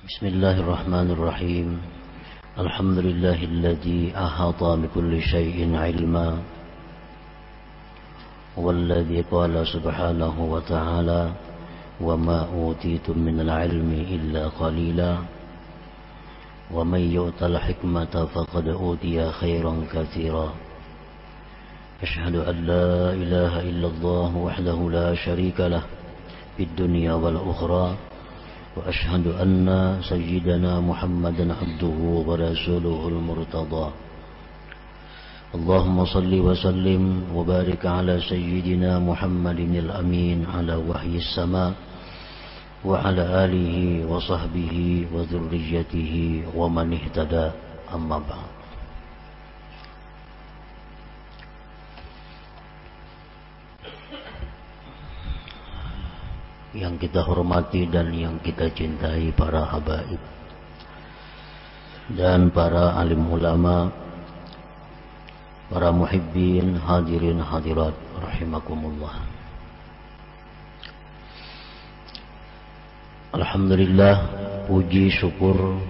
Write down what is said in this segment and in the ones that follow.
بسم الله الرحمن الرحيم. الحمد لله الذي أحاط بكل شيء علما، والذي قال سبحانه وتعالى: وما أوتيتم من العلم إلا قليلا، ومن يؤت الحكمة فقد أوتي خيرا كثيرا. أشهد أن لا إله إلا الله وحده لا شريك له في الدنيا والأخرى، وأشهد أن سيدنا محمدا عبده ورسوله المرتضى. اللهم صل وسلم وبارك على سيدنا محمد الأمين على وحي السماء، وعلى آله وصحبه وذريته ومن اهتدى. أما بعد. Yang kita hormati dan yang kita cintai para habaib dan para alim ulama, para muhibbin, hadirin hadirat rahimakumullah. Alhamdulillah, puji syukur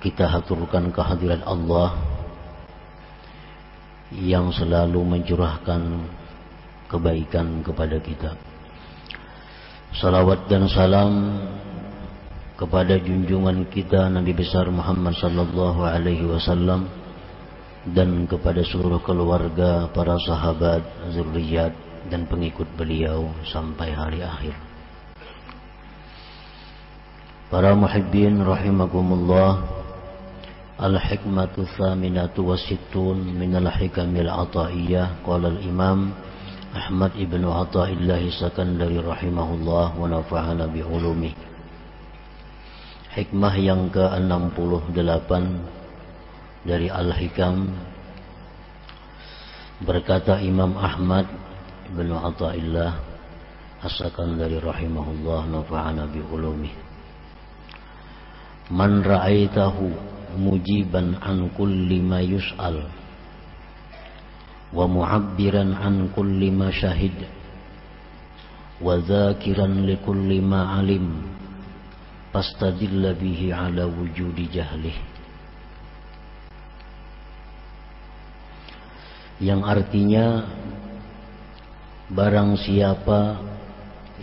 kita haturkan kehadiran Allah yang selalu mencurahkan kebaikan kepada kita. Salawat dan salam kepada junjungan kita Nabi besar Muhammad sallallahu alaihi wasallam dan kepada seluruh keluarga, para sahabat, zuriat dan pengikut beliau sampai hari akhir. Para muhibbin rahimakumullah, al-hikmatu tsaminatu wasittun minal hikamil ataiyah. Qala al-imam Ahmad ibn Athaillah Sakandari rahimahullah wa nafa'ana bi'ulumih. Hikmah yang ke-68 dari Al-Hikam, berkata Imam Ahmad ibn Athaillah As-Sakandari rahimahullah nafa'ana bi'ulumih. Man ra'aitahu mujiban an kulli ma yus'al wa mu'abbiran an kulli ma syahid wa dzakiran li kulli ma alim fastadilla bihi ala wujudi jahlih. Yang artinya, barang siapa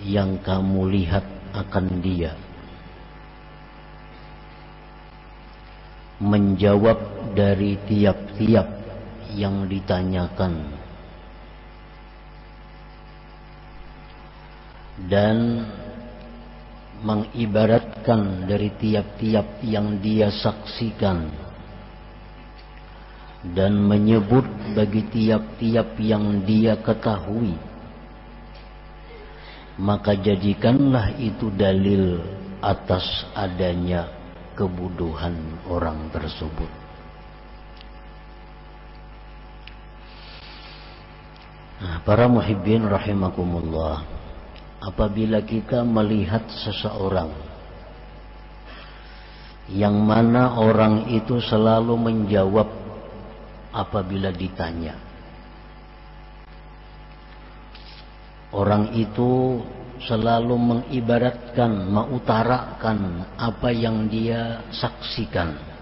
yang kamu lihat akan dia menjawab dari tiap-tiap yang ditanyakan dan mengibaratkan dari tiap-tiap yang dia saksikan dan menyebut bagi tiap-tiap yang dia ketahui, maka jadikanlah itu dalil atas adanya kebodohan orang tersebut. Nah, para muhibbin rahimakumullah, apabila kita melihat seseorang yang mana orang itu selalu menjawab apabila ditanya, orang itu selalu mengibaratkan, mengutarakan apa yang dia saksikan,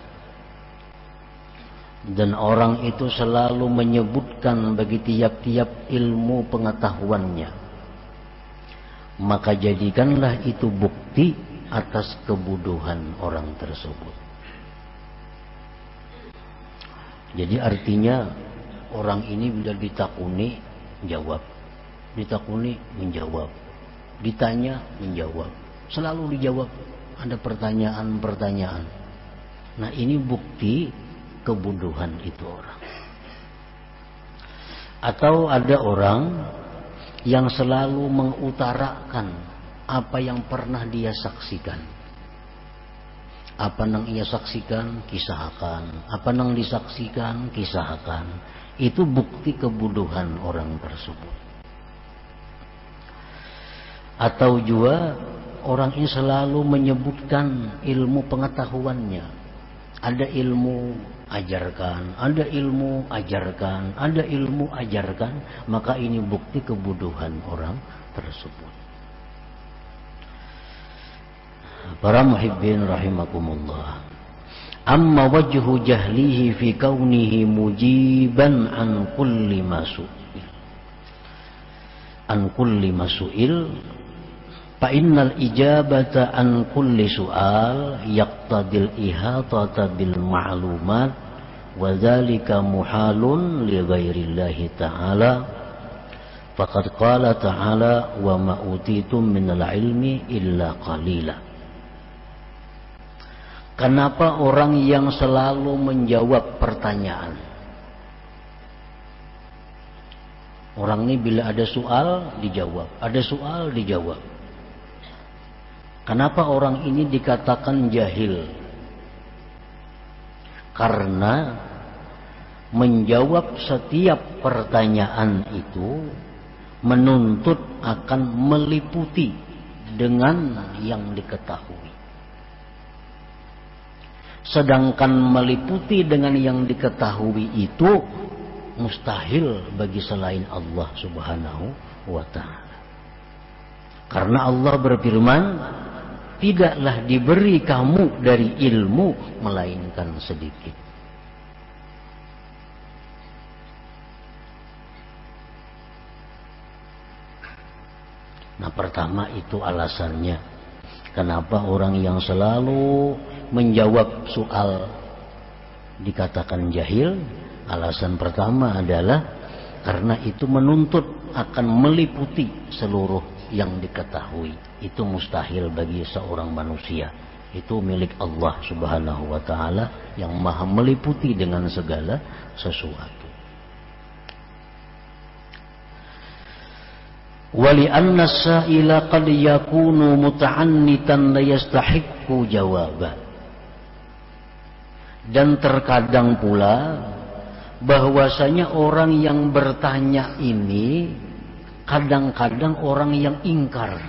dan orang itu selalu menyebutkan bagi tiap-tiap ilmu pengetahuannya, maka jadikanlah itu bukti atas kebodohan orang tersebut. Jadi artinya, orang ini bila ditakuni jawab, ditakuni menjawab, ditanya menjawab, selalu dijawab. Ada pertanyaan-pertanyaan. Nah, ini bukti kebodohan itu orang. Atau ada orang yang selalu mengutarakan apa yang pernah dia saksikan. Apa yang ia saksikan, kisahkan. Apa yang disaksikan, kisahkan. Itu bukti kebodohan orang tersebut. Atau juga orang ini selalu menyebutkan ilmu pengetahuannya. Ada ilmu, ajarkan, ada ilmu, ajarkan, ada ilmu, ajarkan, maka ini bukti kebodohan orang tersebut. Para muhibbin rahimakumullah. Amma wajhu jahlihi fi kaunihi mujiban an kulli masu'il. An kulli masu'il. Fa innal ijabata an kulli su'al yaqtadil ihatata bil ma'lumat wa dzalika muhalun li ghairillahi ta'ala. Faqad qala ta'ala wa ma utitum minal ilmi illa qalila. Kenapa orang yang selalu menjawab pertanyaan? Orang ini bila ada soal dijawab, ada soal dijawab. Kenapa orang ini dikatakan jahil? Karena menjawab setiap pertanyaan itu menuntut akan meliputi dengan yang diketahui. Sedangkan meliputi dengan yang diketahui itu mustahil bagi selain Allah Subhanahu wa ta'ala. Karena Allah berfirman, tidaklah diberi kamu dari ilmu melainkan sedikit. Nah, pertama itu alasannya. Kenapa orang yang selalu menjawab soal dikatakan jahil? Alasan pertama adalah karena itu menuntut akan meliputi seluruh yang diketahui. Itu mustahil bagi seorang manusia. Itu milik Allah Subhanahu wa ta'ala yang maha meliputi dengan segala sesuatu. وَلِأَنَّ السَّائِلَ قَدْ يَكُونُ مُتَعَنِّتًا لَيَسْتَحِقُّ جَوَابًا. Dan terkadang pula bahwasanya orang yang bertanya ini kadang-kadang orang yang ingkar,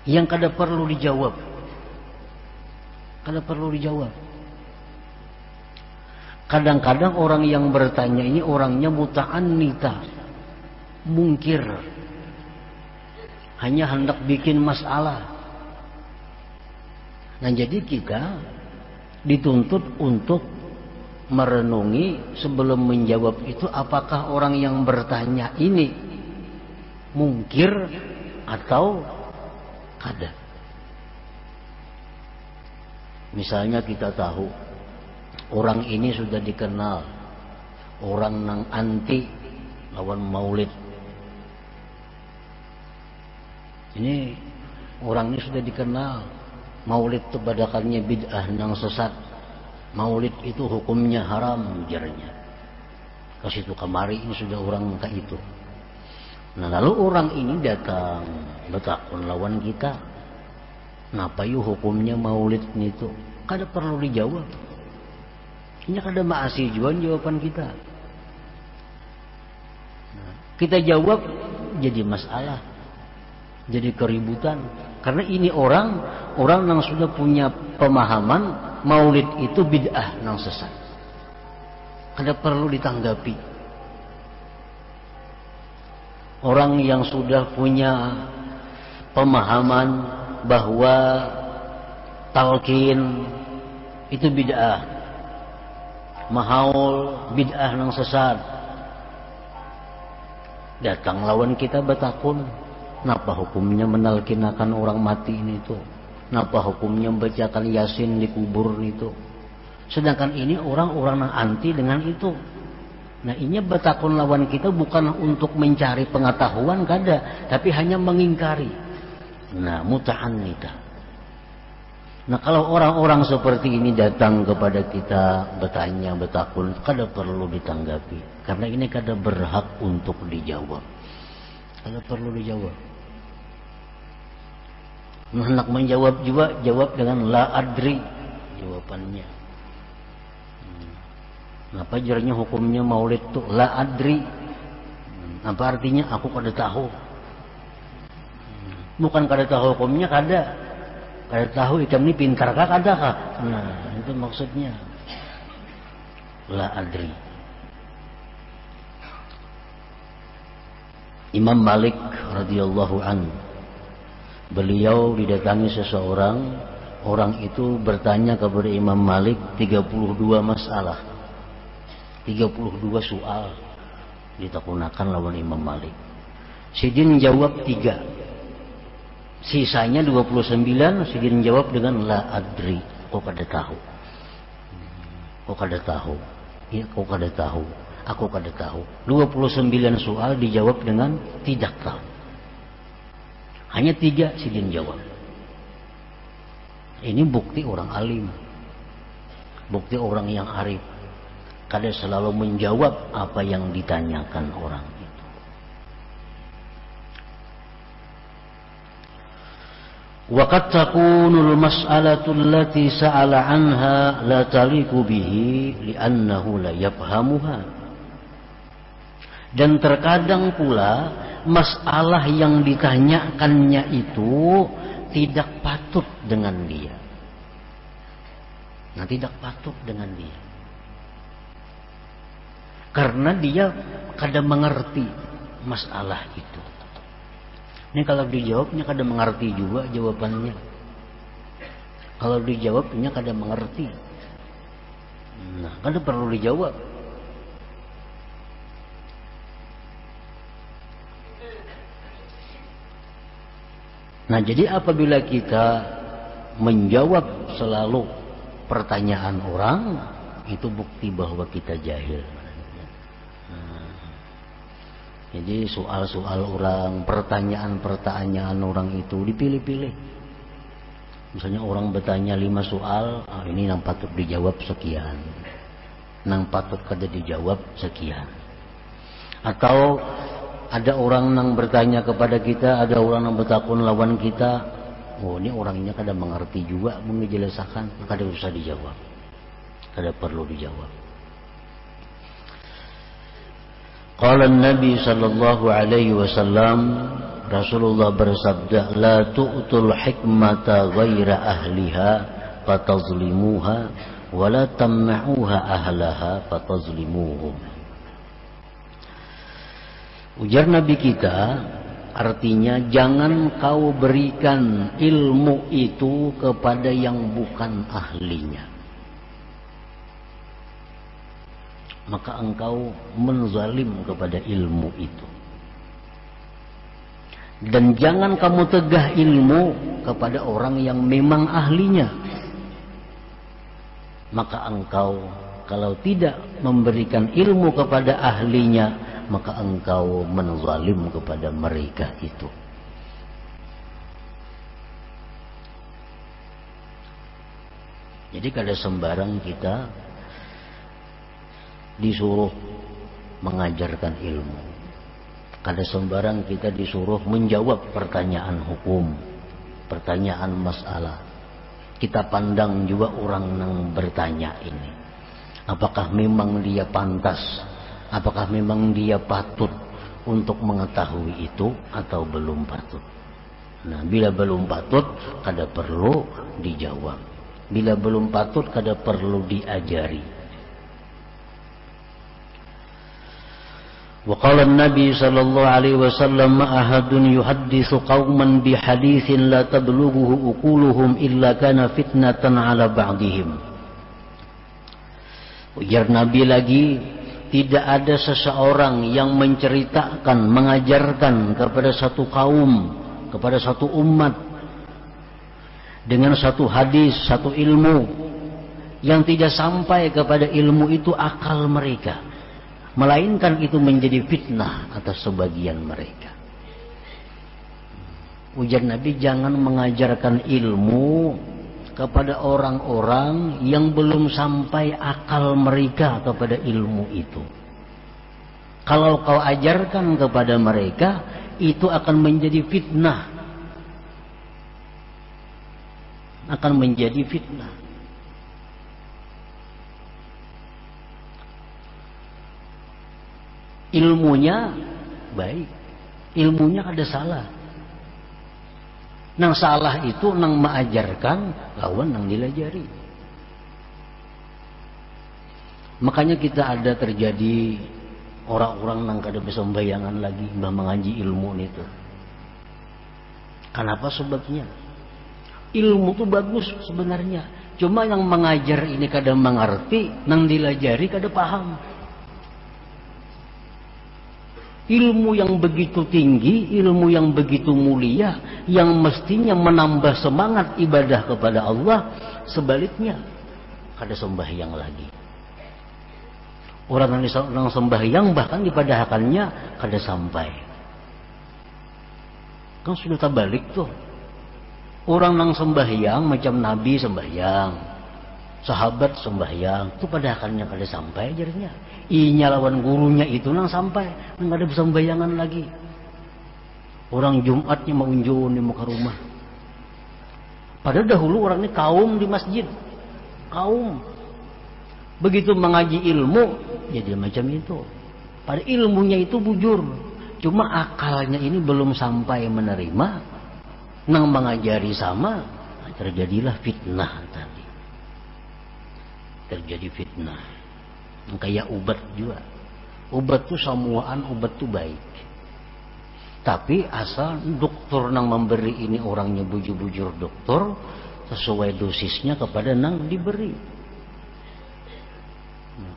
yang kada perlu dijawab, kada perlu dijawab. Kadang-kadang orang yang bertanya ini orangnya muta'annita, mungkir, hanya hendak bikin masalah. Nah, jadi kita dituntut untuk merenungi sebelum menjawab itu, apakah orang yang bertanya ini mungkir atau kada. Misalnya kita tahu orang ini sudah dikenal orang nang anti lawan maulid. Ini orang ini sudah dikenal maulid itu badakannya bid'ah nang sesat. Maulid itu hukumnya haram ujarnya. Kasitu kamari ini sudah orang kayak itu. Nah, lalu orang ini datang bertakun lawan kita. Napa yuk hukumnya maulid itu? Kada perlu dijawab. Ini kada maasi juan jawaban kita. Nah, kita jawab jadi masalah, jadi keributan. Karena ini orang yang sudah punya pemahaman maulid itu bid'ah nang sesat. Kada perlu ditanggapi. Orang yang sudah punya pemahaman bahwa talqin itu bid'ah, mahaul bid'ah nang sesat, datang lawan kita bertakun, napa hukumnya menalkinakan orang mati ini itu? Napa hukumnya membacakan Yasin di kubur itu? Sedangkan ini orang-orang yang anti dengan itu. Nah, ini bertakun lawan kita bukan untuk mencari pengetahuan kada, tapi hanya mengingkari. Nah, muta'annita. Nah, kalau orang-orang seperti ini datang kepada kita bertanya, bertakun, kada perlu ditanggapi. Karena ini kada berhak untuk dijawab. Kada perlu dijawab. Hendak menjawab juga jawab dengan la adri jawabannya. Apa jarnya hukumnya maulid itu la adri? Apa artinya aku kada tahu? Bukan kada tahu hukumnya, kada tahu ikam ini pintar kah kada kah? Nah, itu maksudnya la adri. Imam Malik radhiyallahu anhu Beliau didatangi seseorang, orang itu bertanya kepada Imam Malik 32 masalah, 32 soal ditakunakan lawan Imam Malik. Sidin jawab 3, sisanya 29 Sidin jawab dengan la adri. Kok kada tahu? Kok kada tahu? Ya, kok kada tahu? Aku kada tahu. 29 soal dijawab dengan tidak tahu. Hanya 3 Sidin jawab. Ini bukti orang alim, bukti orang yang arif. Kada selalu menjawab apa yang ditanyakan orang itu. Wa qad takunul mas'alatu allati sa'ala anha la taliqu bihi li'annahu la yafhamuha. Dan terkadang pula masalah yang ditanyakannya itu tidak patut dengan dia. Nah, tidak patut dengan dia. Karena dia kadang mengerti masalah itu. Ini kalau dijawabnya kadang mengerti juga jawabannya. Kalau dijawabnya kadang mengerti. Nah, kadang perlu dijawab. Nah, jadi apabila kita menjawab selalu pertanyaan orang, itu bukti bahwa kita jahil. Nah, jadi soal-soal orang, pertanyaan-pertanyaan orang itu dipilih-pilih. Misalnya orang bertanya 5 soal, ini yang patut dijawab sekian, yang patut kada dijawab sekian. Atau ada orang yang bertanya kepada kita, ada orang yang bertakun lawan kita. Oh, ini orangnya kada mengerti juga menjelaskan, kada usah dijawab, kada perlu dijawab. Qala Nabi sallallahu alaihi wasallam, Rasulullah bersabda, la tu'tul hikmata ghaira ahliha fatazlimuha wa la tamna'uha ahlaha fatazlimuhum. Ujar Nabi kita, artinya jangan kau berikan ilmu itu kepada yang bukan ahlinya, maka engkau menzalim kepada ilmu itu. Dan jangan kamu tegah ilmu kepada orang yang memang ahlinya, maka engkau kalau tidak memberikan ilmu kepada ahlinya, maka engkau menzalim kepada mereka itu. Jadi kada sembarang kita disuruh mengajarkan ilmu, kada sembarang kita disuruh menjawab pertanyaan hukum, pertanyaan masalah. Kita pandang juga orang yang bertanya ini, apakah memang dia pantas, apakah memang dia patut untuk mengetahui itu atau belum patut. Nah, bila belum patut, kada perlu dijawab. Bila belum patut, kada perlu diajari. Wa qala an-nabi sallallahu alaihi wasallam, ma ahadun yuhadditsu qauman bi haditsin la tablughuhu uquluhum illa kana fitnatan ala ba'dihim. Ujar Nabi lagi, tidak ada seseorang yang menceritakan, mengajarkan kepada satu kaum, kepada satu umat dengan satu hadis, satu ilmu yang tidak sampai kepada ilmu itu akal mereka, melainkan itu menjadi fitnah atas sebagian mereka. Ujar Nabi, jangan mengajarkan ilmu kepada orang-orang yang belum sampai akal mereka kepada ilmu itu. Kalau kau ajarkan kepada mereka, itu akan menjadi fitnah. Akan menjadi fitnah. Ilmunya baik, ilmunya ada salah. Nang salah itu nang mengajarkan lawan nang dilajari. Makanya kita ada terjadi orang-orang nang kada bisa membayangan lagi mbah mengaji ilmu itu. Kenapa sebabnya? Ilmu itu bagus sebenarnya. Cuma yang mengajar ini kadang mengerti, nang dilajari kadang paham. Ilmu yang begitu tinggi, ilmu yang begitu mulia, yang mestinya menambah semangat ibadah kepada Allah, sebaliknya kada sembahyang lagi. Orang yang sembahyang bahkan dipadahakannya kada sampai. Kan sudah terbalik tuh. Orang yang sembahyang macam Nabi sembahyang, sahabat sembahyang, itu padahakannya kada sampai jadinya. Inya lawan gurunya itu nang sampai, nang ada sembayangan lagi. Orang Jumatnya mau unjun di muka rumah. Padahal dahulu orang ini kaum di masjid, kaum. Begitu mengaji ilmu, jadi macam itu. Pada ilmunya itu bujur, cuma akalnya ini belum sampai menerima. Nang mengajari sama, terjadilah fitnah tadi. Terjadi fitnah. Kayak ubat juga. Ubat tuh samuaan, ubat tuh baik. Tapi asal dokter nang memberi ini orangnya bujur-bujur dokter sesuai dosisnya kepada nang diberi.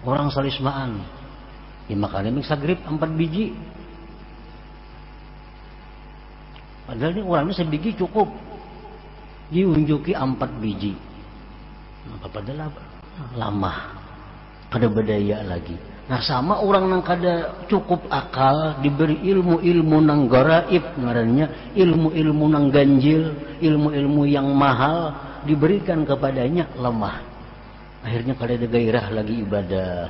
Orang salismaan 5 kali mingsa grip 4 biji. Padahal ini orangnya sebiji cukup. Diunjuki 4 biji. Padahal lama. Kada berdaya lagi. Nah sama orang nang kada cukup akal diberi ilmu-ilmu nang garaib ngarannya, ilmu-ilmu nang ganjil, ilmu-ilmu yang mahal diberikan kepadanya lemah. Akhirnya kada ada gairah lagi ibadah.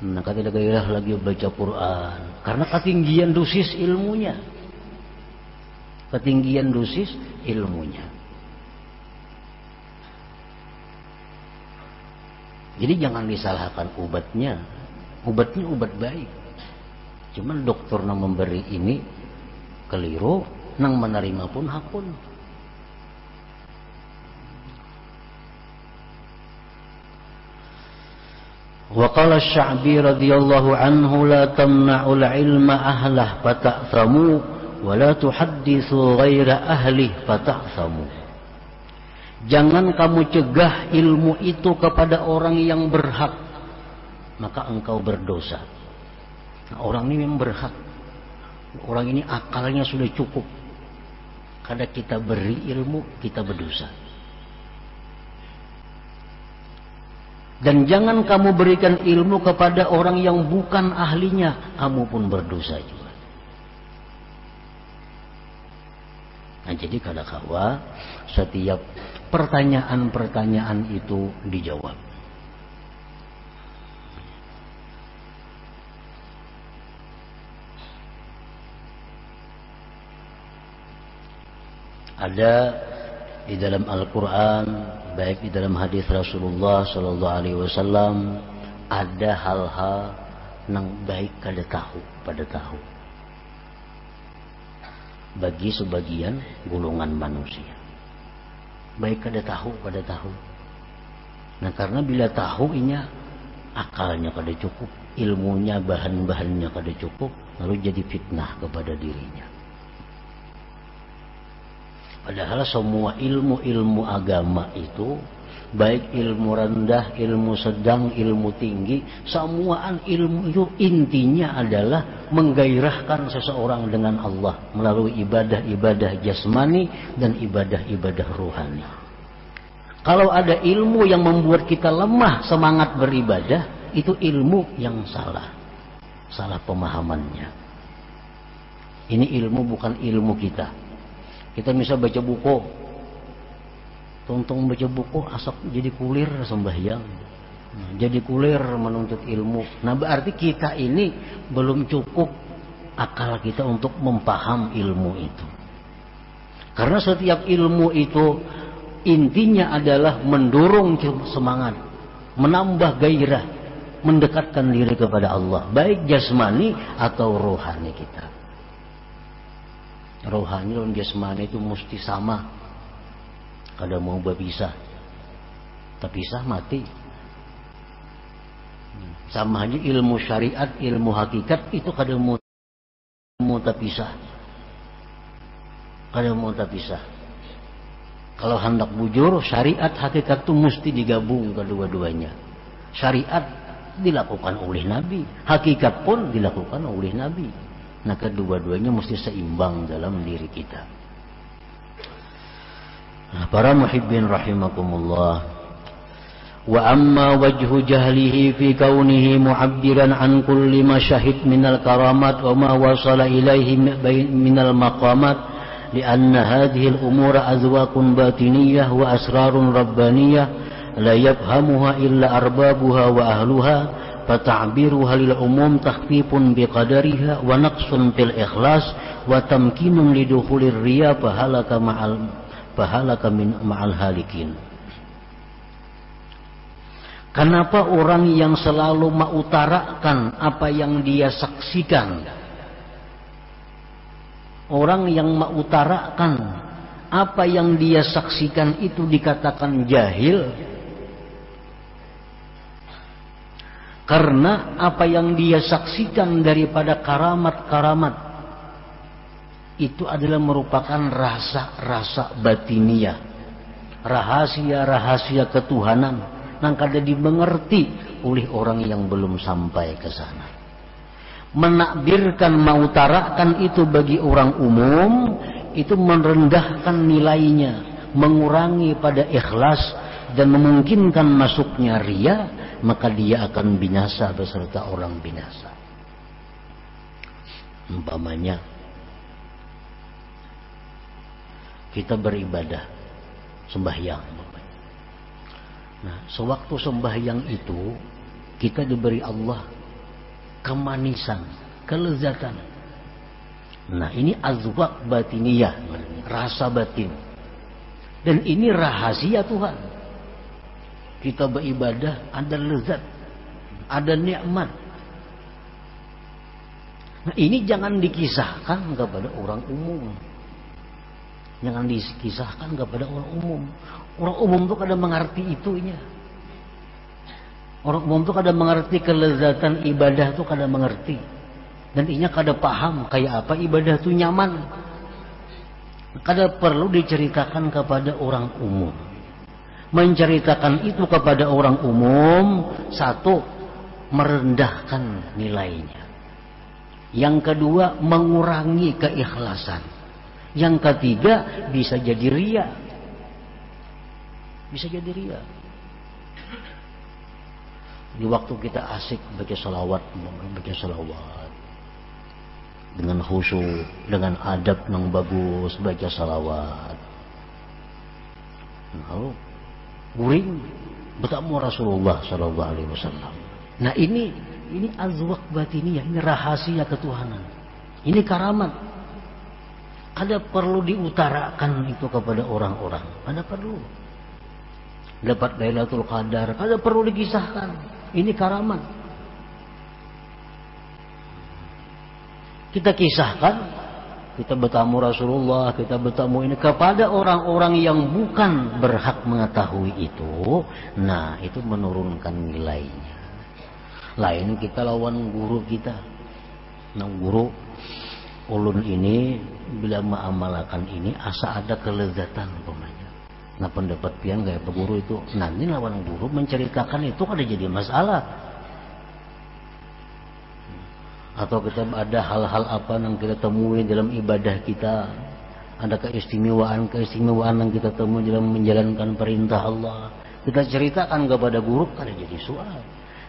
Nah, kada ada gairah lagi baca Quran karena ketinggian dosis ilmunya. Ketinggian dosis ilmunya. Jadi jangan disalahkan obatnya. Obatnya obat baik. Cuman dokter nang memberi ini keliru, nang menerima pun hakun. Wa qala Asy-Sya'bi radhiyallahu anhu la tamna'ul ilma ahlah fata'thamu wa la tuhadditsu ghaira ahli fata'thamu. Jangan kamu cegah ilmu itu kepada orang yang berhak, maka engkau berdosa. Nah, orang ini memang berhak. Orang ini akalnya sudah cukup. Kada kita beri ilmu, kita berdosa. Dan jangan kamu berikan ilmu kepada orang yang bukan ahlinya, kamu pun berdosa juga. Nah, jadi kada kawa setiap pertanyaan-pertanyaan itu dijawab. Ada di dalam Al-Quran, baik di dalam hadis Rasulullah Sallallahu Alaihi Wasallam, ada hal-hal yang baik kada tahu pada tahu. Bagi sebagian golongan manusia, baik kada tahu pada tahu. Nah karena bila tahu inya akalnya kada cukup, ilmunya bahan-bahannya kada cukup, lalu jadi fitnah kepada dirinya. Padahal semua ilmu-ilmu agama itu, baik ilmu rendah, ilmu sedang, ilmu tinggi, semuaan ilmu itu intinya adalah menggairahkan seseorang dengan Allah melalui ibadah-ibadah jasmani dan ibadah-ibadah ruhani. Kalau ada ilmu yang membuat kita lemah semangat beribadah, itu ilmu yang salah. Salah pemahamannya. Ini ilmu bukan ilmu kita. Kita bisa baca buku, tungtung baca buku asap jadi kulir sembahyang, jadi kulir menuntut ilmu. Nah berarti kita ini belum cukup akal kita untuk mempaham ilmu itu. Karena setiap ilmu itu intinya adalah mendorong semangat, menambah gairah, mendekatkan diri kepada Allah, baik jasmani atau rohani kita. Rohani dan jasmani itu mesti sama. Kada mau berpisah. Terpisah mati. Sama aja ilmu syariat, ilmu hakikat itu kada mau terpisah. Kada mau terpisah. Kalau hendak bujur, syariat hakikat itu mesti digabung kedua-duanya. Syariat dilakukan oleh Nabi, hakikat pun dilakukan oleh Nabi. Nah, kedua-duanya mesti seimbang dalam diri kita. Nah, para muhibbin rahimakumullah. Wa amma wajhu jahlihi fi kaunihi mu'abbiran an kulli ma syahid minal karamat wa ma wasala ilaihi minal maqamat. لأن هذه الأمور أذواق باطنية وأسرار ربانية لا يفهمها إلا أربابها وأهلها فتعبيرها للعموم تخفيف بقدرها ونقص في الإخلاص وتمكين لدخول الرياء فهلك مع الهالكين. Kenapa orang yang selalu mengutarakan apa yang dia saksikan, orang yang mengutarakan apa yang dia saksikan itu dikatakan jahil? Karena apa yang dia saksikan daripada karamat-karamat itu adalah merupakan rasa-rasa batiniah, rahasia-rahasia ketuhanan yang kada dimengerti oleh orang yang belum sampai ke sana. Menakbirkan, mengutarakan itu bagi orang umum itu merendahkan nilainya, mengurangi pada ikhlas dan memungkinkan masuknya riya, maka dia akan binasa beserta orang binasa. Umpamanya kita beribadah, sembahyang. Nah, sewaktu sembahyang itu kita diberi Allah kemanisan, kelezatan. Nah, ini azwaq batiniyah, rasa batin. Dan ini rahasia Tuhan. Kita beribadah ada lezat, ada nikmat. Nah, ini jangan dikisahkan kepada orang umum. Jangan dikisahkan kepada orang umum. Orang umum itu kada mengerti itunya. Orang umum itu kada mengerti kelezatan ibadah itu, kada mengerti. Dan inya kada paham kayak apa ibadah itu nyaman. Kada perlu diceritakan kepada orang umum. Menceritakan itu kepada orang umum, satu, merendahkan nilainya. Yang kedua, mengurangi keikhlasan. Yang ketiga, bisa jadi riya. Bisa jadi riya. Di waktu kita asik baca salawat dengan khusyuk, dengan adab yang bagus baca salawat, lalu guring bertemu Rasulullah Sallallahu Alaihi Wasallam. Nah, ini azwaq batiniyah, ini rahasia ketuhanan, ini karamat. Ada perlu diutarakan itu kepada orang-orang, ada perlu. Dapat Lailatul Qadar, ada perlu dikisahkan. Ini karamat. Kita kisahkan, kita bertamu Rasulullah, kita bertamu ini kepada orang-orang yang bukan berhak mengetahui itu. Nah, itu menurunkan nilainya. Lain kita lawan guru kita. Nah, guru ulun ini bila mengamalkan ini asa ada kelezatan umpamanya. Nah, pendapat pian kayak Pak Guru itu nanti lawan guru menceritakan itu kada jadi masalah. Atau kita ada hal-hal apa yang kita temui dalam ibadah kita, ada keistimewaan yang kita temui dalam menjalankan perintah Allah, kita ceritakan kepada guru kada jadi soal.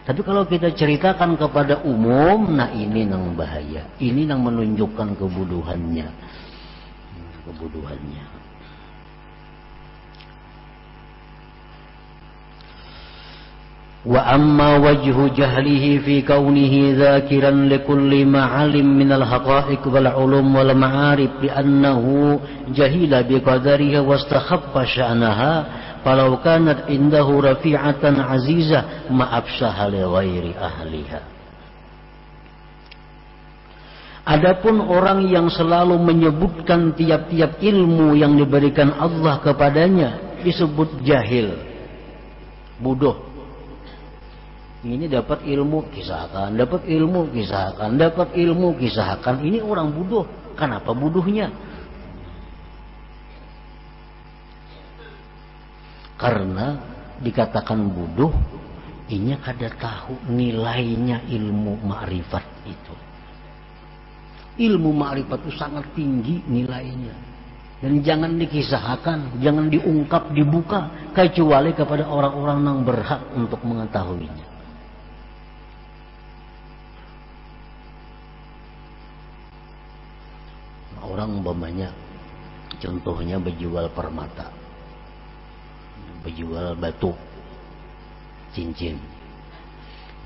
Tapi kalau kita ceritakan kepada umum, nah ini yang bahaya, ini yang menunjukkan kebodohannya. Wa amma wajhu jahlihi fi kaunihi dzakiran likulli ma'alim minal haqa'iq wal ulum wal ma'arif bi annahu jahila bi qadariha wastakhaffa sya'naha falau kanat indahu rafi'atan azizah ma afshaha li ghairi ahliha. Adapun orang yang selalu menyebutkan tiap-tiap ilmu yang diberikan Allah kepadanya disebut jahil, bodoh. Ini dapat ilmu kisahkan, dapat ilmu kisahkan, dapat ilmu kisahkan. Ini orang bodoh. Kenapa bodohnya? Karena dikatakan bodoh, inya kada tahu nilainya ilmu ma'rifat itu. Ilmu ma'rifat itu sangat tinggi nilainya. Dan jangan dikisahkan, jangan diungkap, dibuka, kecuali kepada orang-orang yang berhak untuk mengetahuinya. Orang umpamanya, contohnya berjual permata, berjual batu, cincin.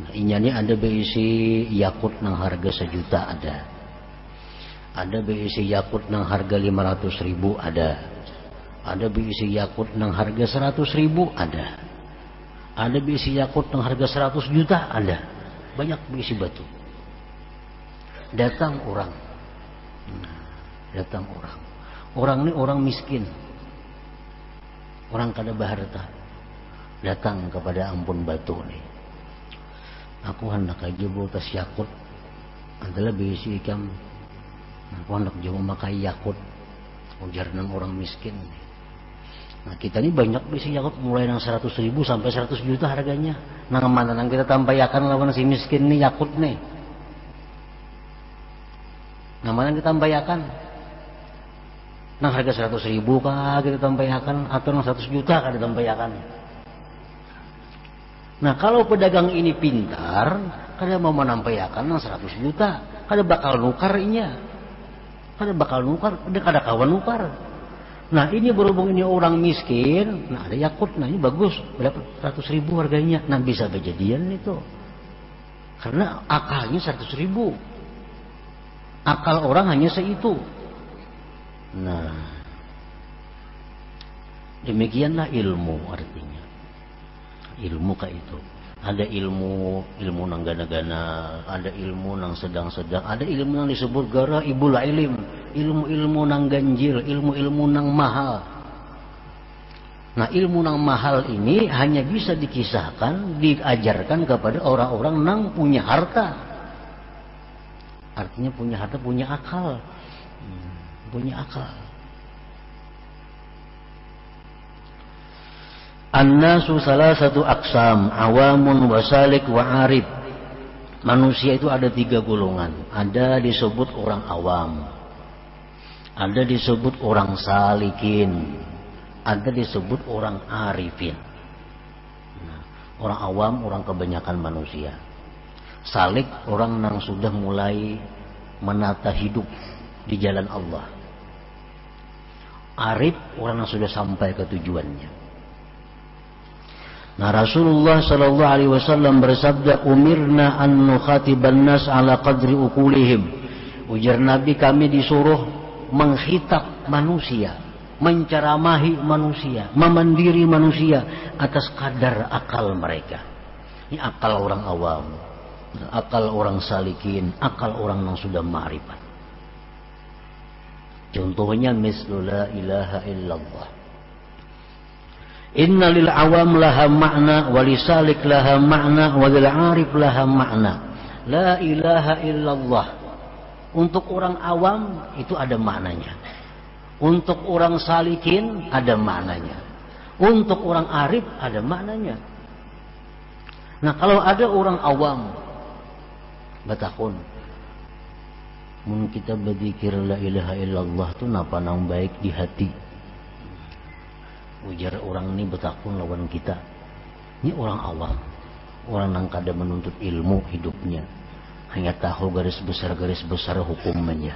Nah, ini ada berisi yakut nang harga 1 juta ada. Ada berisi yakut nang harga 500.000 ada. Ada berisi yakut nang harga 100.000 ada. Ada berisi yakut nang harga 100 juta ada. Banyak berisi batu. Datang orang. Datang orang. Orang ini orang miskin. Orang kada berharta. Datang kepada ampun batu nih. Aku hendak aja bawa tas yakut. Adalah berisi ikan. Aku hendak juga memakai yakut. Ujar nang orang miskin. Nah kita ini banyak berisi yakut. Mulai nang 100.000 sampai 100 juta harganya. Nah mana nang kita tampayakan lawan si miskin nih yakut nih. Nah mana kita tampayakan? Nang harga 100.000 kah kita tampayakan, atau nang 100 juta kah ditampayakan. Nah kalau pedagang ini pintar, kada mau menampayakan nang 100 juta, kada bakal nukar inya, kada bakal nukar, kada kawan nukar. Nah ini berhubung ini orang miskin, nah ada yakut, nah ini bagus, berapa 100.000 harganya, nah bisa kejadian itu, karena akalnya 100.000, akal orang hanya seitu. Nah, demikianlah ilmu artinya. Ilmu kayak itu. Ada ilmu nang gana-gana, ada ilmu nang sedang-sedang, ada ilmu nang disebut gara ibul ilim, ilmu nang ganjil, ilmu nang mahal. Nah, ilmu nang mahal ini hanya bisa dikisahkan, diajarkan kepada orang-orang nang punya harta. Artinya punya harta, punya akal. Punya akal. An-nasu salasatu aqsam, awamun wa salik wa arif. Manusia itu ada 3 golongan. Ada disebut orang awam, ada disebut orang salikin, ada disebut orang arifin. Nah, orang awam orang kebanyakan manusia. Salik orang yang sudah mulai menata hidup di jalan Allah. Arif orang yang sudah sampai ke tujuannya. Nah Rasulullah sallallahu alaihi wasallam bersabda, umirna an nukhatiban nas ala qadri uqulihim. Ujar Nabi, kami disuruh menghitab manusia, menceramahi manusia, memandiri manusia atas kadar akal mereka. Ini akal orang awam, akal orang salikin, akal orang yang sudah ma'rifat. Contohnya mislu la ilaha illallah. Inna lil awam laha ma'na, walisalik laha ma'na, walil arif laha ma'na. La ilaha illallah. Untuk orang awam itu ada maknanya. Untuk orang salikin ada maknanya. Untuk orang arif ada maknanya. Nah kalau ada orang awam batakun, mun kita berzikir la ilaha illallah tu napa nang baik di hati. Ujar orang ini betakun lawan kita. Ini orang awam, orang yang kada menuntut ilmu hidupnya, hanya tahu garis besar hukumnya.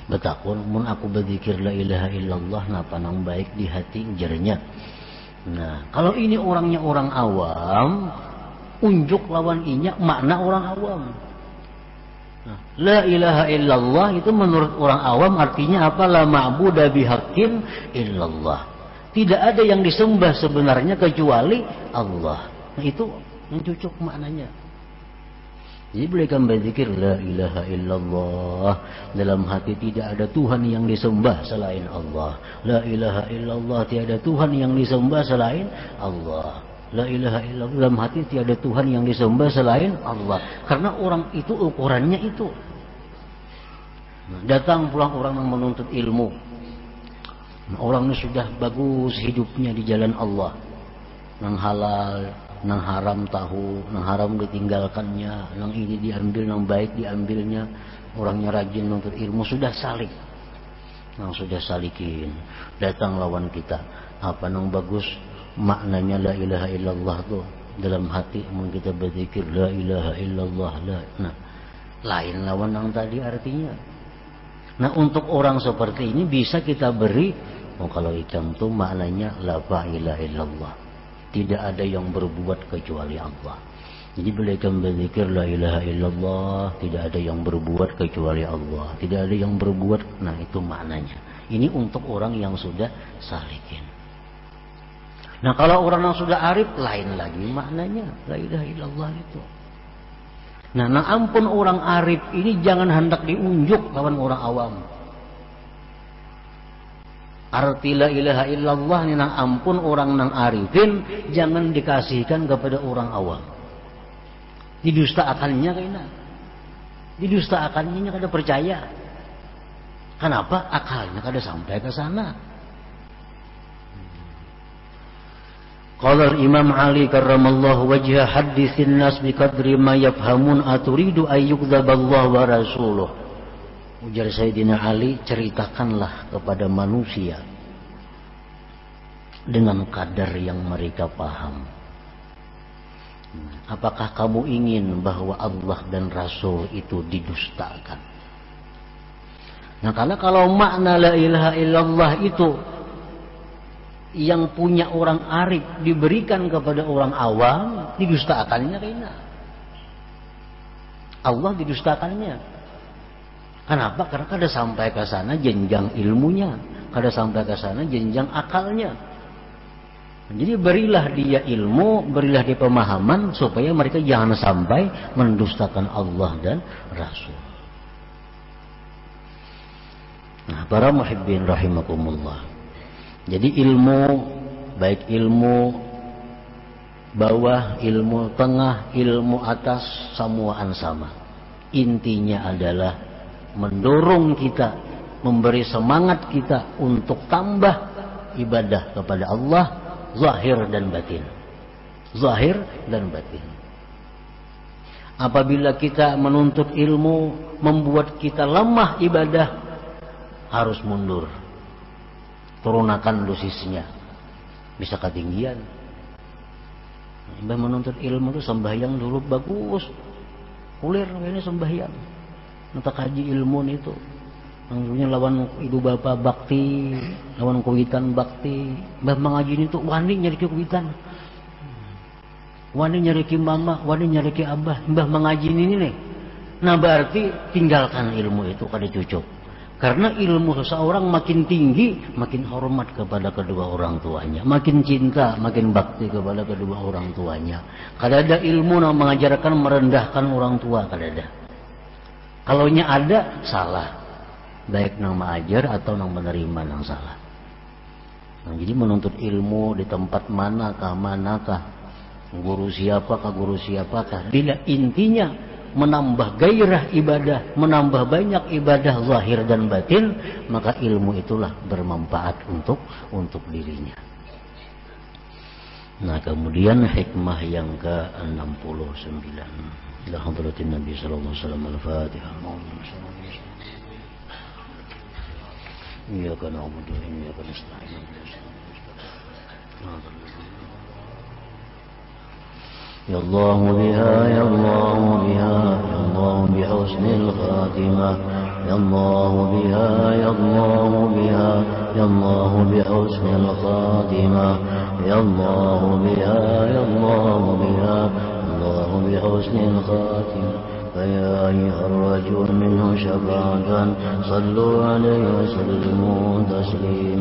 Betakun, mun aku berzikir la ilaha illallah napa nang baik di hati, ujarnya. Nah kalau ini orangnya orang awam, unjuk lawan inya makna orang awam. Nah, la ilaha illallah itu menurut orang awam artinya apa? La ma'buda bihaqqin illallah. Tidak ada yang disembah sebenarnya kecuali Allah. Nah, itu mencucuk maknanya. Jadi boleh kan berzikir la ilaha illallah, dalam hati tidak ada Tuhan yang disembah selain Allah. La ilaha illallah, tiada Tuhan yang disembah selain Allah. La ilaha illallah, dalam hati tiada Tuhan yang disembah selain Allah. Karena orang itu ukurannya itu. Nah, datang pulang orang yang menuntut ilmu. Orang ini sudah bagus hidupnya di jalan Allah, nang halal, nang haram tahu, nang haram ditinggalkannya, nang ini diambil, nang baik diambilnya. Orangnya rajin menuntut ilmu, sudah salik, nang sudah salikin. Datang lawan kita, apa nang bagus maknanya la ilaha illallah tuh dalam hati, kita berzikir la ilaha illallah la. Nah, lain lawan yang tadi artinya. Nah, untuk orang seperti ini bisa kita beri, kalau ikan tuh maknanya la ilaha illallah, tidak ada yang berbuat kecuali Allah. Jadi bila ikan berzikir la ilaha illallah, tidak ada yang berbuat kecuali Allah, tidak ada yang berbuat. Nah, itu maknanya. Ini untuk orang yang sudah salikin. Nah, kalau orang yang sudah arif, lain lagi maknanya la ilaha illallah itu. Nah, ampun orang arif ini jangan hendak diunjuk lawan orang awam. Arti la ilaha illallah ini ampun orang nang arifin jangan dikasihkan kepada orang awam. Didustakannya kayaknya. Didustakannya kada percaya. Kenapa? Akalnya kada sampai ke sana. Qala Imam Ali karramallahu wajha haditsin nas biqadri ma yafhamun aturidu ayyukdzaballahu wa rasuluh. Ujar Sayyidina Ali, ceritakanlah kepada manusia dengan kadar yang mereka paham. Apakah kamu ingin bahwa Allah dan Rasul itu didustakan? Nah, karena kalau makna la ilaha illallah itu yang punya orang arif diberikan kepada orang awam, didustakannya kayaknya. Allah didustakannya. Kenapa? Karena kada sampai ke sana jenjang ilmunya, kada sampai ke sana jenjang akalnya. Jadi berilah dia ilmu, berilah dia pemahaman supaya mereka jangan sampai mendustakan Allah dan Rasul. Nah, para muhibbin rahimakumullah. Jadi ilmu, baik ilmu bawah, ilmu tengah, ilmu atas, semuaan sama. Intinya adalah mendorong kita, memberi semangat kita untuk tambah ibadah kepada Allah, zahir dan batin. Zahir dan batin. Apabila kita menuntut ilmu membuat kita lemah ibadah, harus mundur. Turunakan dosisnya, bisa ketinggian. Mbah menuntut ilmu itu sembahyang dulu bagus, kulir ini sembahyang. Nanti kaji ilmu itu, maksudnya lawan ibu bapak bakti, lawan kuitan bakti. Mbah mengaji itu wani nyari kuitan, wani nyari mama, wani nyari abah. Mbah mengaji ini nih. Nah berarti tinggalkan ilmu itu kada cucuk. Karena ilmu seseorang makin tinggi, makin hormat kepada kedua orang tuanya, makin cinta, makin bakti kepada kedua orang tuanya. Kada ada ilmu yang mengajarkan merendahkan orang tua, kada ada. Kalaunya ada, salah. Baik nang mengajar atau nang menerima nang salah. Nah, jadi menuntut ilmu di tempat manakah, guru siapakah. Bila intinya menambah gairah ibadah, menambah banyak ibadah zahir dan batin, maka ilmu itulah bermanfaat untuk dirinya. Nah, kemudian hikmah yang ke-69. Ila hadratin Nabi sallallahu alaihi wasallam al-Fatihah. Iyyaka na'budu wa iyyaka nasta'in. يا الله بها يا الله بها يا الله بحسن الخاتمة يا الله بها يا الله بها يا الله بحسن الخاتمة يا الله بها يا الله بها يا الله بحسن الخاتمة فيا أيها الرجل منه شفاعة صلوا عليه وسلموا تسليما.